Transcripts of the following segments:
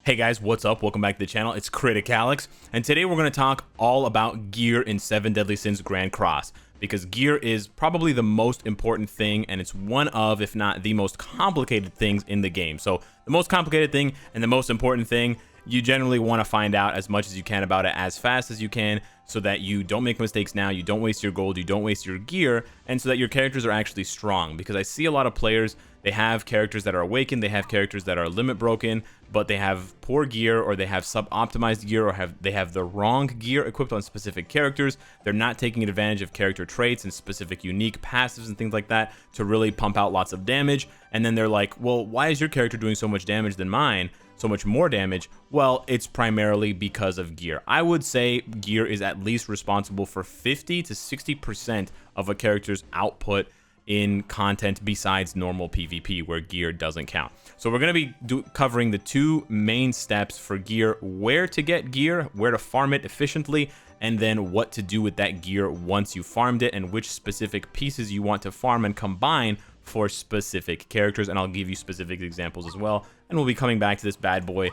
Hey guys, what's up? Welcome back to the channel. It's Critic and today we're going to talk all about gear in 7 Deadly Sins Grand Cross, because gear is probably the most important thing, and it's one of, if not the most complicated things in the game. So the most complicated thing and the most important thing, you generally want to find out as much as you can about it as fast as you can, so that you don't make mistakes now, you don't waste your gold, you don't waste your gear, and so that your characters are actually strong. Because I see a lot of players, they have characters that are awakened, they have characters that are limit broken, but they have poor gear, or they have sub-optimized gear, or they have the wrong gear equipped on specific characters. They're not taking advantage of character traits and specific unique passives and things like that to really pump out lots of damage. And then they're like, well, why is your character doing so much damage than mine? So much more damage? Well, it's primarily because of gear. I would say gear is at least responsible for 50 to 60% of a character's output in content besides normal PvP, where gear doesn't count. So we're going to be covering the two main steps for gear: where to get gear, where to farm it efficiently, and then what to do with that gear once you farmed it, and which specific pieces you want to farm and combine for specific characters. And I'll give you specific examples as well, and we'll be coming back to this bad boy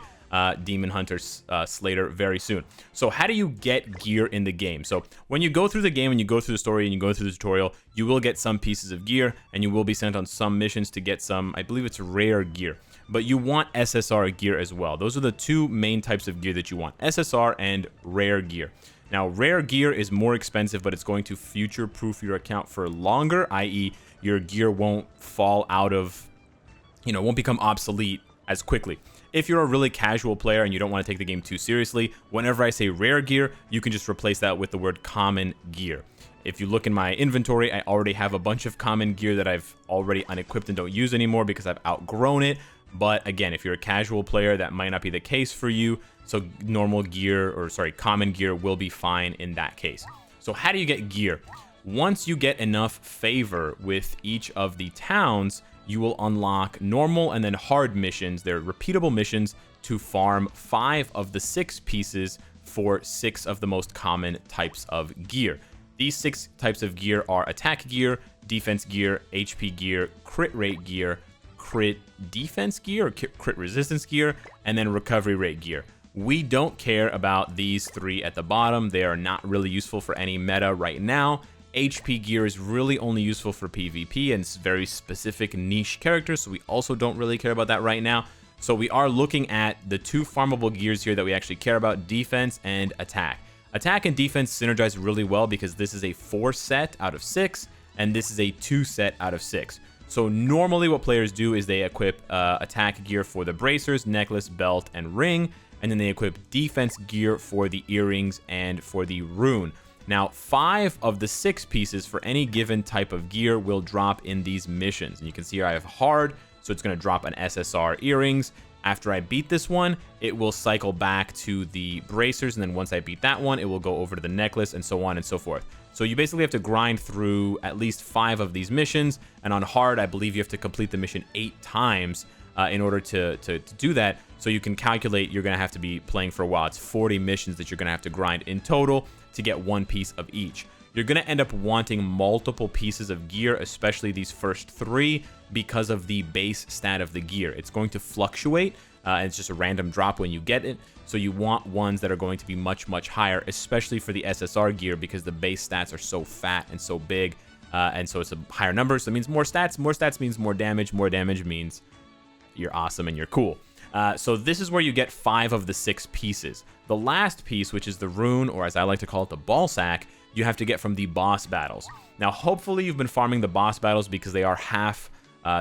Demon Hunter Slater very soon. So how do you get gear in the game? So when you go through the game and you go through the story and you go through the tutorial, you will get some pieces of gear, and you will be sent on some missions to get some, I believe it's rare gear, but you want SSR gear as well. Those are the two main types of gear that you want: SSR and rare gear. Now, rare gear is more expensive, but it's going to future-proof your account for longer, i.e. your gear won't fall out of, won't become obsolete as quickly. If you're a really casual player and you don't want to take the game too seriously, whenever I say rare gear, you can just replace that with the word common gear. If you look in my inventory, I already have a bunch of common gear that I've already unequipped and don't use anymore because I've outgrown it. But again, if you're a casual player, that might not be the case for you. So common gear will be fine in that case. So how do you get gear? Once you get enough favor with each of the towns, you will unlock normal and then hard missions. They're repeatable missions to farm 5 of the 6 pieces for 6 of the most common types of gear. These 6 types of gear are attack gear, defense gear, HP gear, crit rate gear, crit defense gear or crit resistance gear, and then recovery rate gear. We don't care about these 3 at the bottom. They are not really useful for any meta right now. HP gear is really only useful for PvP, and it's very specific niche characters, so we also don't really care about that right now. So we are looking at the 2 farmable gears here that we actually care about: defense and attack. Attack and defense synergize really well because this is a 4 set out of 6, and this is a 2 set out of 6. So normally what players do is they equip attack gear for the bracers, necklace, belt, and ring, and then they equip defense gear for the earrings and for the rune. Now, 5 of the 6 pieces for any given type of gear will drop in these missions. And you can see here I have hard, so it's going to drop an SSR earrings. After I beat this one, it will cycle back to the bracers, and then once I beat that one, it will go over to the necklace, and so on and so forth. So you basically have to grind through at least 5 of these missions, and on hard, I believe you have to complete the mission 8 times in order to do that. So you can calculate you're going to have to be playing for a while. It's 40 missions that you're going to have to grind in total to get 1 piece of each. You're going to end up wanting multiple pieces of gear, especially these first 3, because of the base stat of the gear. It's going to fluctuate, and it's just a random drop when you get it. So you want ones that are going to be much, much higher, especially for the SSR gear, because the base stats are so fat and so big, and so it's a higher number. So it means more stats. More stats means more damage. More damage means you're awesome and you're cool. So this is where you get 5 of the 6 pieces. The last piece, which is the rune, or as I like to call it, the ball sack, you have to get from the boss battles. Now, hopefully you've been farming the boss battles because they are half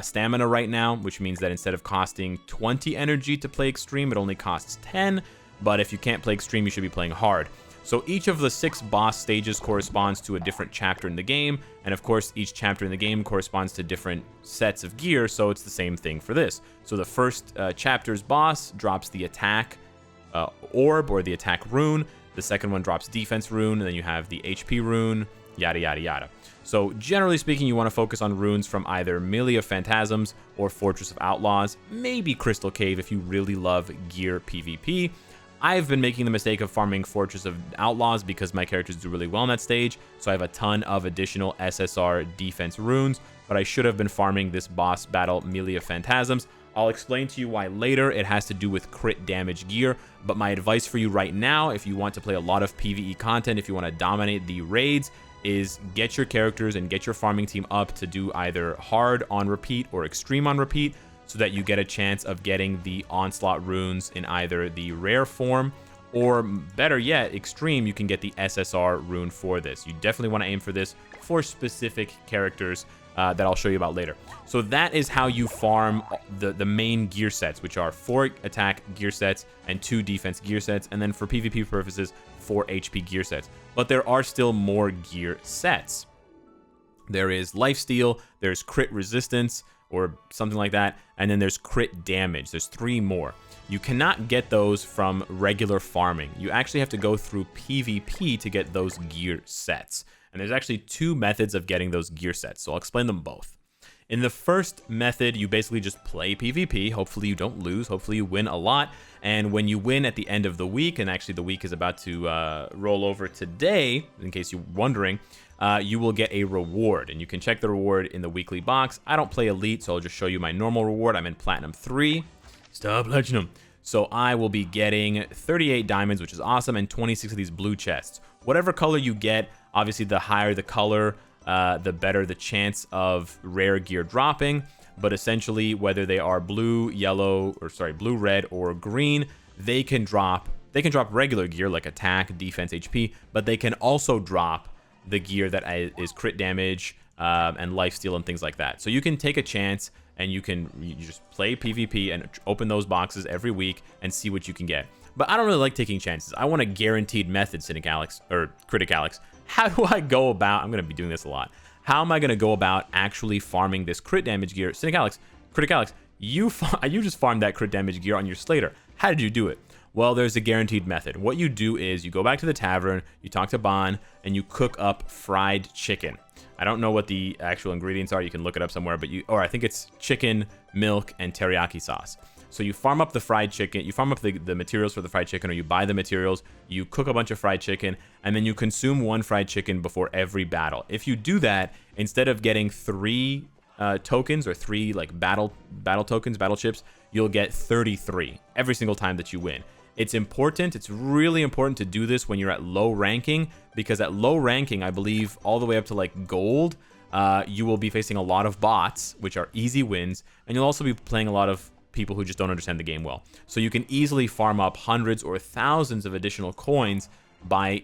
stamina right now, which means that instead of costing 20 energy to play extreme, it only costs 10. But if you can't play extreme, you should be playing hard. So each of the 6 boss stages corresponds to a different chapter in the game, and of course each chapter in the game corresponds to different sets of gear, so it's the same thing for this. So the first chapter's boss drops the attack orb or the attack rune, the second one drops defense rune, and then you have the HP rune, yada yada yada. So generally speaking, you want to focus on runes from either Melee of Phantasms or Fortress of Outlaws, maybe Crystal Cave if you really love gear PvP. I've been making the mistake of farming Fortress of Outlaws because my characters do really well in that stage, so I have a ton of additional SSR defense runes, but I should have been farming this boss battle Melee of Phantasms. I'll explain to you why later. It has to do with crit damage gear, but my advice for you right now, if you want to play a lot of PvE content, if you want to dominate the raids, is get your characters and get your farming team up to do either hard on repeat or extreme on repeat, so that you get a chance of getting the onslaught runes in either the rare form, or better yet, extreme, you can get the SSR rune for this. You definitely want to aim for this for specific characters that I'll show you about later. So that is how you farm the main gear sets, which are 4 attack gear sets and 2 defense gear sets, and then for PvP purposes, 4 HP gear sets. But there are still more gear sets. There is lifesteal, there's crit resistance, or something like that, and then there's crit damage. There's 3 more. You cannot get those from regular farming. You actually have to go through PvP to get those gear sets. And there's actually 2 methods of getting those gear sets, so I'll explain them both. In the first method, you basically just play PvP. Hopefully you don't lose. Hopefully you win a lot. And when you win at the end of the week, and actually the week is about to roll over today, in case you're wondering, you will get a reward. And you can check the reward in the weekly box. I don't play Elite, so I'll just show you my normal reward. I'm in Platinum 3. Stop Platinum. So I will be getting 38 diamonds, which is awesome, and 26 of these blue chests. Whatever color you get, obviously the higher the color, the better the chance of rare gear dropping. But essentially, whether they are blue, yellow, or sorry, blue, red, or green, they can drop regular gear like attack, defense, HP, but they can also drop the gear that is crit damage and lifesteal and things like that. So you can take a chance and you just play PvP and open those boxes every week and see what you can get. But I don't really like taking chances. I want a guaranteed method, Cynic Alex, or Critic Alex. How do I go about, I'm going to be doing this a lot. How am I going to go about actually farming this crit damage gear? Cynic Alex, Critic Alex, you just farmed that crit damage gear on your Slater. How did you do it? Well, there's a guaranteed method. What you do is you go back to the tavern, you talk to Bon, and you cook up fried chicken. I don't know what the actual ingredients are. You can look it up somewhere, but I think it's chicken, milk, and teriyaki sauce. So you farm up the fried chicken, you farm up the materials for the fried chicken, or you buy the materials, you cook a bunch of fried chicken, and then you consume 1 fried chicken before every battle. If you do that, instead of getting 3 tokens or 3 like battle tokens, battle chips, you'll get 33 every single time that you win. It's important, it's really important to do this when you're at low ranking, because at low ranking, I believe all the way up to like gold, you will be facing a lot of bots, which are easy wins, and you'll also be playing a lot of people who just don't understand the game well. So you can easily farm up hundreds or thousands of additional coins by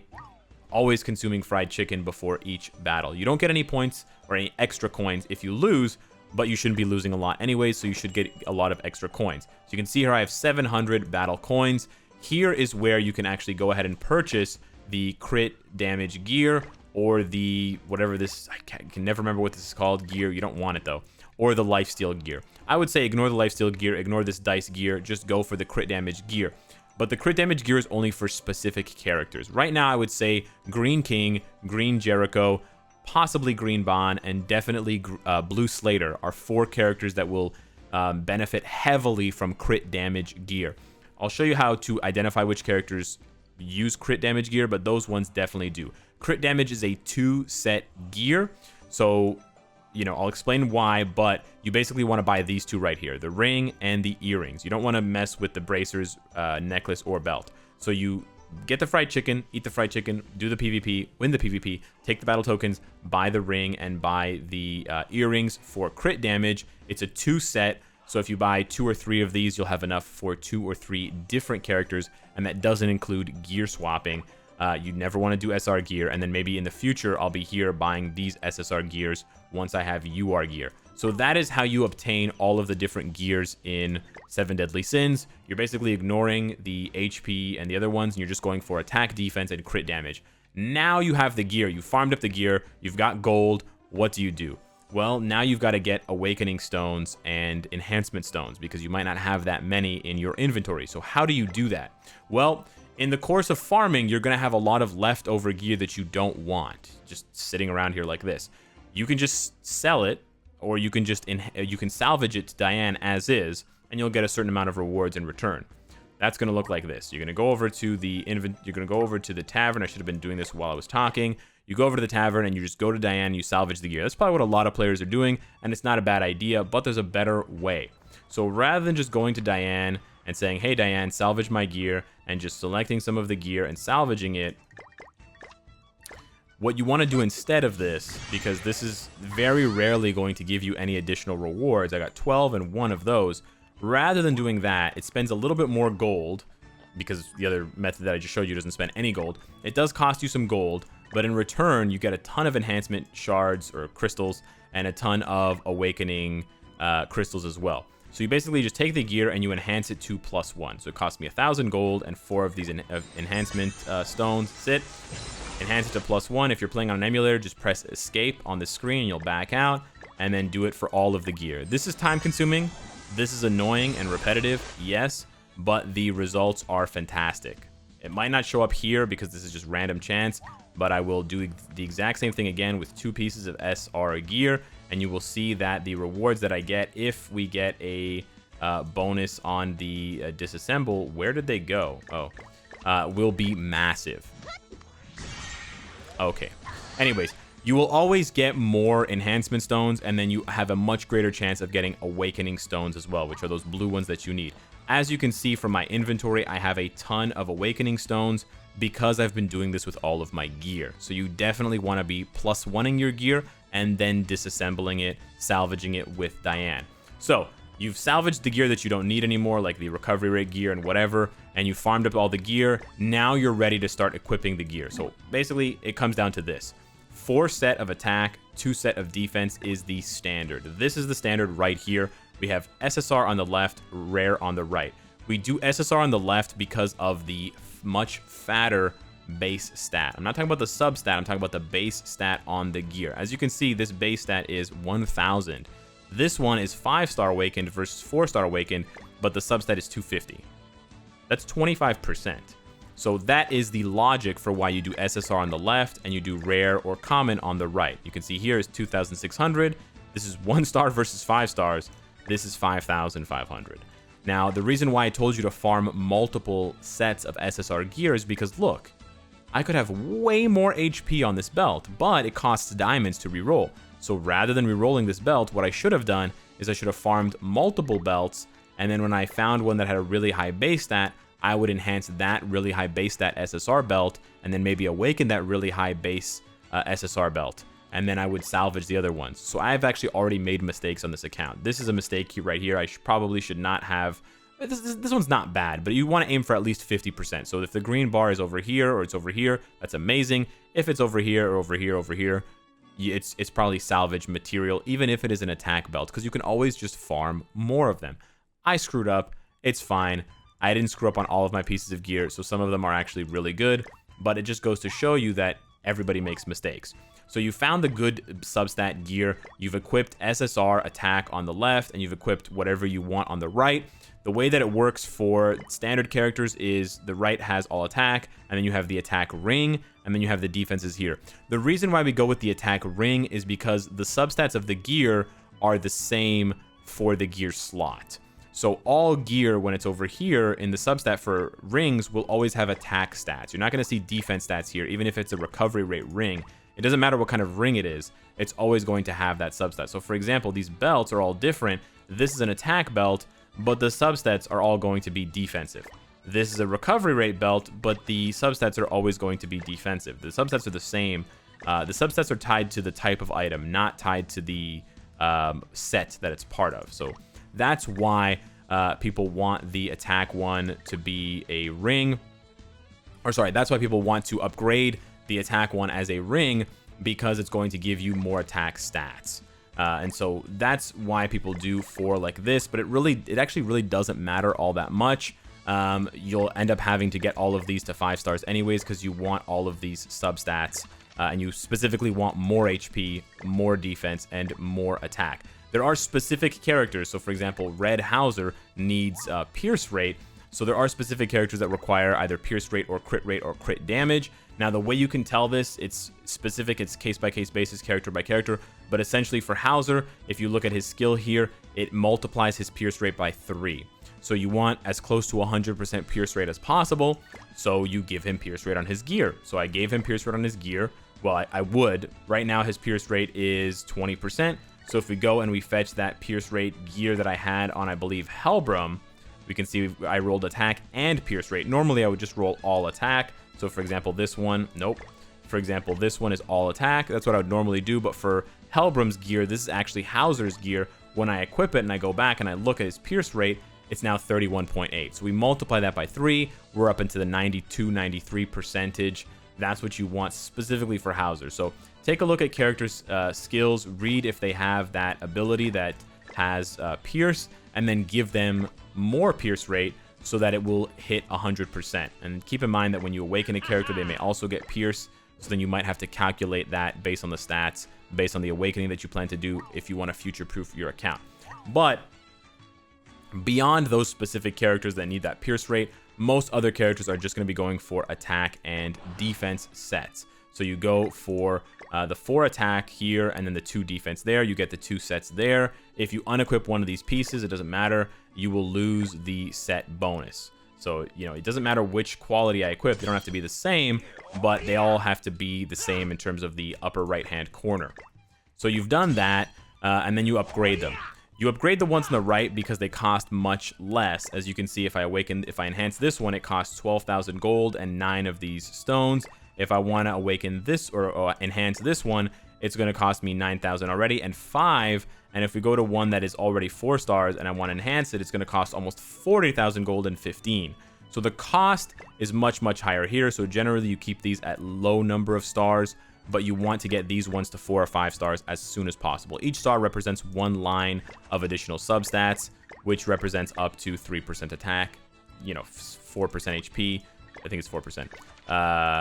always consuming fried chicken before each battle. You don't get any points or any extra coins if you lose, but you shouldn't be losing a lot anyway, so you should get a lot of extra coins. So you can see here I have 700 battle coins. Here is where you can actually go ahead and purchase the crit damage gear, or the whatever this, I can never remember what this is called, gear. You don't want it though. Or the lifesteal gear. I would say ignore the lifesteal gear, ignore this dice gear, just go for the crit damage gear. But the crit damage gear is only for specific characters. Right now I would say Green King, Green Jericho, possibly Green Bon, and definitely Blue Slater are 4 characters that will benefit heavily from crit damage gear. I'll show you how to identify which characters use crit damage gear, but those ones definitely do. Crit damage is a 2-set gear, so I'll explain why, but you basically want to buy these 2 right here, the ring and the earrings. You don't want to mess with the bracers, necklace, or belt. So you get the fried chicken, eat the fried chicken, do the PvP, win the PvP, take the battle tokens, buy the ring, and buy the earrings for crit damage. It's a 2-set, so if you buy 2 or 3 of these, you'll have enough for 2 or 3 different characters, and that doesn't include gear swapping. You never want to do SR gear, and then maybe in the future I'll be here buying these SSR gears once I have UR gear. So that is how you obtain all of the different gears in 7 Deadly Sins. You're basically ignoring the HP and the other ones, and you're just going for attack, defense, and crit damage. Now you have the gear, you farmed up the gear, you've got gold. What do? Well, now you've got to get Awakening Stones and Enhancement Stones, because you might not have that many in your inventory. So how do you do that? Well, in the course of farming, you're going to have a lot of leftover gear that you don't want, just sitting around here like this. You can just sell it, or you can just salvage it to Diane as is, and you'll get a certain amount of rewards in return. That's going to look like this. You're going to go over to the tavern. I should have been doing this while I was talking. You go over to the tavern and you just go to Diane, you salvage the gear. That's probably what a lot of players are doing, and it's not a bad idea, but there's a better way. So rather than just going to Diane and saying, hey Diane, salvage my gear, and just selecting some of the gear and salvaging it, what you want to do instead of this, because this is very rarely going to give you any additional rewards, I got 12 and one of those, rather than doing that, it spends a little bit more gold, because the other method that I just showed you doesn't spend any gold. It does cost you some gold, but in return, you get a ton of enhancement shards or crystals and a ton of awakening crystals as well. So you basically just take the gear and you enhance it to +1. So it costs me 1,000 gold and 4 of these enhancement stones. Sit. Enhance it to +1. If you're playing on an emulator, just press escape on the screen and you'll back out, and then do it for all of the gear. This is time consuming. This is annoying and repetitive, yes, but the results are fantastic. It might not show up here because this is just random chance, but I will do the exact same thing again with 2 pieces of SR gear, and you will see that the rewards that I get, if we get a bonus on the disassemble, where did they go? Will be massive. Okay. Anyways, you will always get more enhancement stones, and then you have a much greater chance of getting awakening stones as well, which are those blue ones that you need. As you can see from my inventory, I have a ton of awakening stones because I've been doing this with all of my gear. So you definitely want to be +1ing your gear and then disassembling it, salvaging it with Diane. So you've salvaged the gear that you don't need anymore, like the recovery rate gear and whatever, and you farmed up all the gear. Now you're ready to start equipping the gear. So basically, it comes down to this. 4 set of attack, 2 set of defense is the standard. This is the standard right here. We have SSR on the left, rare on the right. We do SSR on the left because of the much fatter base stat. I'm not talking about the sub stat, I'm talking about the base stat on the gear. As you can see, this base stat is 1000. This one is 5-star awakened versus 4-star awakened, but the substat is 250. That's 25%. So that is the logic for why you do SSR on the left and you do rare or common on the right. You can see here is 2,600. This is 1 star versus 5 stars. This is 5,500. Now, the reason why I told you to farm multiple sets of SSR gear is because, look, I could have way more HP on this belt, but it costs diamonds to reroll. So rather than rerolling this belt, what I should have done is I should have farmed multiple belts, and then when I found one that had a really high base stat, I would enhance that really high base stat SSR belt, and then maybe awaken that really high base SSR belt, and then I would salvage the other ones. So I've actually already made mistakes on this account. This is a mistake here, right here. I probably should not have... This one's not bad, but you want to aim for at least 50%. So if the green bar is over here or it's over here, that's amazing. If it's over here or over here, over here, it's probably salvage material, even if it is an attack belt, because you can always just farm more of them. I screwed up. It's fine. I didn't screw up on all of my pieces of gear, so some of them are actually really good, but it just goes to show you that everybody makes mistakes. So you found the good substat gear, you've equipped SSR attack on the left, and you've equipped whatever you want on the right. The way that it works for standard characters is the right has all attack, and then you have the attack ring, and then you have the defenses here. The reason why we go with the attack ring is because the substats of the gear are the same for the gear slot. So all gear, when it's over here in the substat for rings, will always have attack stats. You're not going to see defense stats here, even if it's a recovery rate ring. It doesn't matter what kind of ring it is, it's always going to have that substat. So for example, these belts are all different. This is an attack belt, but the substats are all going to be defensive. This is a recovery rate belt, but the substats are always going to be defensive. The substats are the same. The substats are tied to the type of item, not tied to the set that it's part of. So that's why people want the attack one to be a ring. Or sorry, that's why people want to upgrade the attack one as a ring, because it's going to give you more attack stats. And so that's why people do 4 like this, but it actually really doesn't matter all that much. You'll end up having to get all of these to 5 stars anyways, because you want all of these substats, and you specifically want more HP, more defense, and more attack. There are specific characters, so for example, Red Hauser needs pierce rate, so there are specific characters that require either pierce rate or crit damage. Now, the way you can tell this, it's specific, it's case-by-case basis, character by character, but essentially for Hauser, if you look at his skill here, it multiplies his pierce rate by 3. So you want as close to 100% pierce rate as possible, so you give him pierce rate on his gear. So I gave him pierce rate on his gear. Well, I would. Right now, his pierce rate is 20%. So if we go and we fetch that pierce rate gear that I had on, I believe, Helbram, we can see I rolled attack and pierce rate. Normally, I would just roll all attack. So for example, this one, nope. For example, this one is all attack. That's what I would normally do. But for Helbram's gear, this is actually Hauser's gear. When I equip it and I go back and I look at his pierce rate, it's now 31.8. So we multiply that by 3. We're up into the 92, 93%. That's what you want specifically for Hauser. So take a look at characters' skills, read if they have that ability that has pierce, and then give them more pierce rate so that it will hit 100%. And keep in mind that when you awaken a character, they may also get pierce. So then you might have to calculate that based on the stats, based on the awakening that you plan to do if you want to future-proof your account. But beyond those specific characters that need that pierce rate, most other characters are just going to be going for attack and defense sets. So you go for the 4 attack here and then the 2 defense there. You get the 2 sets there. If you unequip one of these pieces, it doesn't matter. You will lose the set bonus. So, you know, it doesn't matter which quality I equip. They don't have to be the same, but they all have to be the same in terms of the upper right-hand corner. So you've done that, and then you upgrade them. You upgrade the ones on the right because they cost much less. As you can see, if I enhance this one, it costs 12,000 gold and 9 of these stones. If I want to awaken this or enhance this one, it's going to cost me 9,000 already and 5. And if we go to one that is already 4 stars and I want to enhance it, it's going to cost almost 40,000 gold and 15. So the cost is much, much higher here. So generally you keep these at low number of stars, but you want to get these ones to 4 or 5 stars as soon as possible. Each star represents 1 line of additional substats, which represents up to 3% attack, 4% HP. I think it's 4%.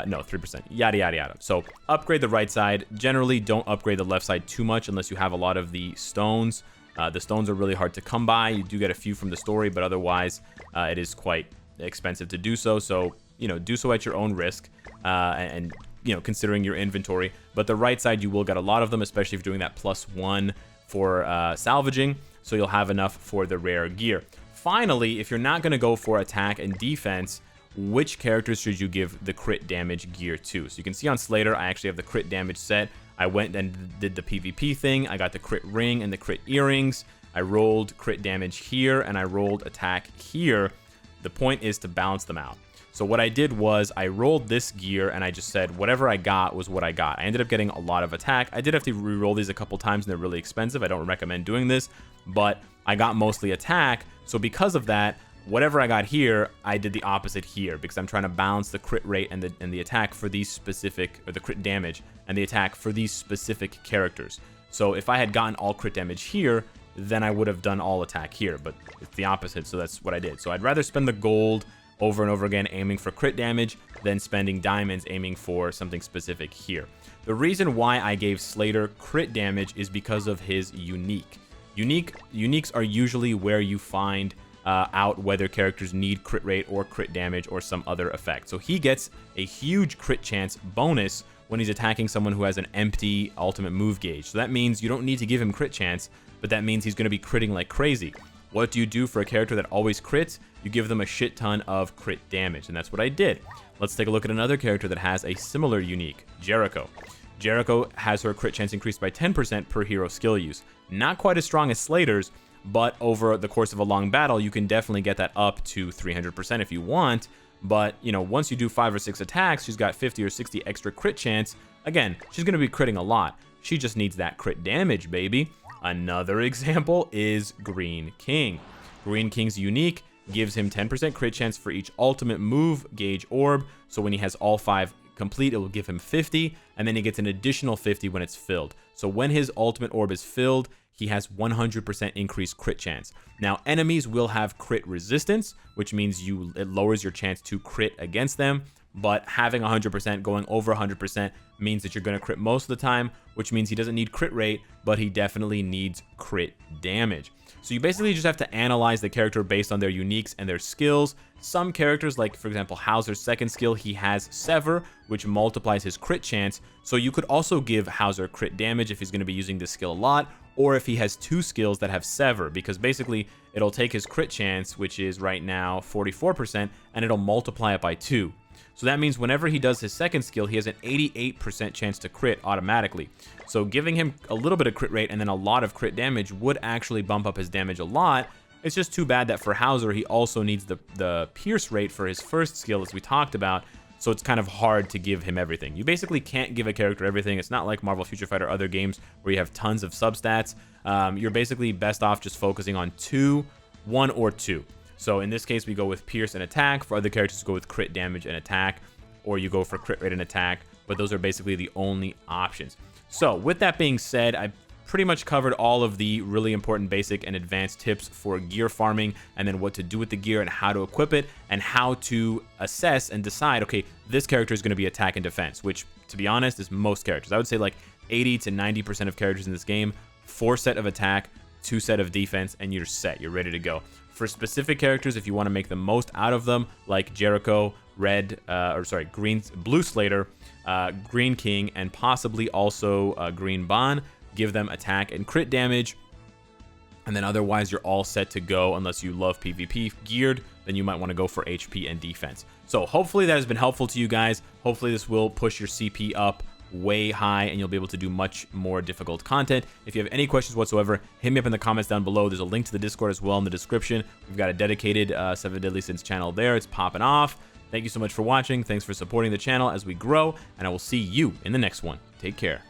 No, 3%. Yada, yada, yada. So upgrade the right side. Generally, don't upgrade the left side too much unless you have a lot of the stones. The stones are really hard to come by. You do get a few from the story, but otherwise, it is quite expensive to do so. So, do so at your own risk and considering your inventory. But the right side, you will get a lot of them, especially if you're doing that +1 for salvaging. So you'll have enough for the rare gear. Finally, if you're not going to go for attack and defense, which characters should you give the crit damage gear to? So you can see on Slater, I actually have the crit damage set. I went and did the PvP thing. I got the crit ring and the crit earrings. I rolled crit damage here and I rolled attack here. The point is to balance them out. So what I did was I rolled this gear and I just said whatever I got was what I got. I ended up getting a lot of attack. I did have to re-roll these a couple times and they're really expensive. I don't recommend doing this, but I got mostly attack. So because of that, whatever I got here, I did the opposite here because I'm trying to balance the crit rate and the attack for these specific, or the crit damage and the attack for these specific characters. So if I had gotten all crit damage here, then I would have done all attack here, but it's the opposite, so that's what I did. So I'd rather spend the gold over and over again aiming for crit damage than spending diamonds aiming for something specific here. The reason why I gave Slater crit damage is because of his unique. Uniques are usually where you find out whether characters need crit rate or crit damage or some other effect. So he gets a huge crit chance bonus when he's attacking someone who has an empty ultimate move gauge. So that means you don't need to give him crit chance, but that means he's going to be critting like crazy. What do you do for a character that always crits? You give them a shit ton of crit damage, and that's what I did. Let's take a look at another character that has a similar unique, Jericho. Jericho has her crit chance increased by 10% per hero skill use. Not quite as strong as Slater's, but over the course of a long battle, you can definitely get that up to 300% if you want. But, once you do 5 or 6 attacks, she's got 50 or 60 extra crit chance. Again, she's going to be critting a lot. She just needs that crit damage, baby. Another example is Green King. Green King's unique gives him 10% crit chance for each ultimate move gauge orb. So when he has all 5 complete, it will give him 50, and then he gets an additional 50 when it's filled. So when his ultimate orb is filled, he has 100% increased crit chance. Now, enemies will have crit resistance, which means it lowers your chance to crit against them, but having 100% going over 100% means that you're going to crit most of the time, which means he doesn't need crit rate, but he definitely needs crit damage. So you basically just have to analyze the character based on their uniques and their skills. Some characters, like for example Hauser's second skill, he has Sever, which multiplies his crit chance. So you could also give Hauser crit damage if he's going to be using this skill a lot, or if he has 2 skills that have Sever, because basically it'll take his crit chance, which is right now 44%, and it'll multiply it by 2. So that means whenever he does his second skill, he has an 88% chance to crit automatically. So giving him a little bit of crit rate and then a lot of crit damage would actually bump up his damage a lot. It's just too bad that for Hauser, he also needs the pierce rate for his first skill, as we talked about, so it's kind of hard to give him everything. You basically can't give a character everything. It's not like Marvel Future Fighter or other games where you have tons of substats. You're basically best off just focusing on one or two. So in this case, we go with pierce and attack. For other characters, go with crit damage and attack, or you go for crit rate and attack, but those are basically the only options. So with that being said, I pretty much covered all of the really important basic and advanced tips for gear farming, and then what to do with the gear and how to equip it, and how to assess and decide, okay, this character is going to be attack and defense, which, to be honest, is most characters. I would say like 80 to 90% of characters in this game, 4 set of attack, 2 set of defense, and you're set. You're ready to go. For specific characters, if you want to make the most out of them, like Jericho, Blue Slater, Green King, and possibly also Green Bond, give them attack and crit damage, and then otherwise you're all set to go. Unless you love PvP geared, then you might want to go for HP and defense. So hopefully that has been helpful to you guys. Hopefully this will push your CP up way high and you'll be able to do much more difficult content. If you have any questions whatsoever, hit me up in the comments down below. There's a link to the Discord as well in the description. We've got a dedicated 7 Deadly Sins channel there. It's popping off. Thank you so much for watching. Thanks for supporting the channel as we grow, and I will see you in the next one. Take care.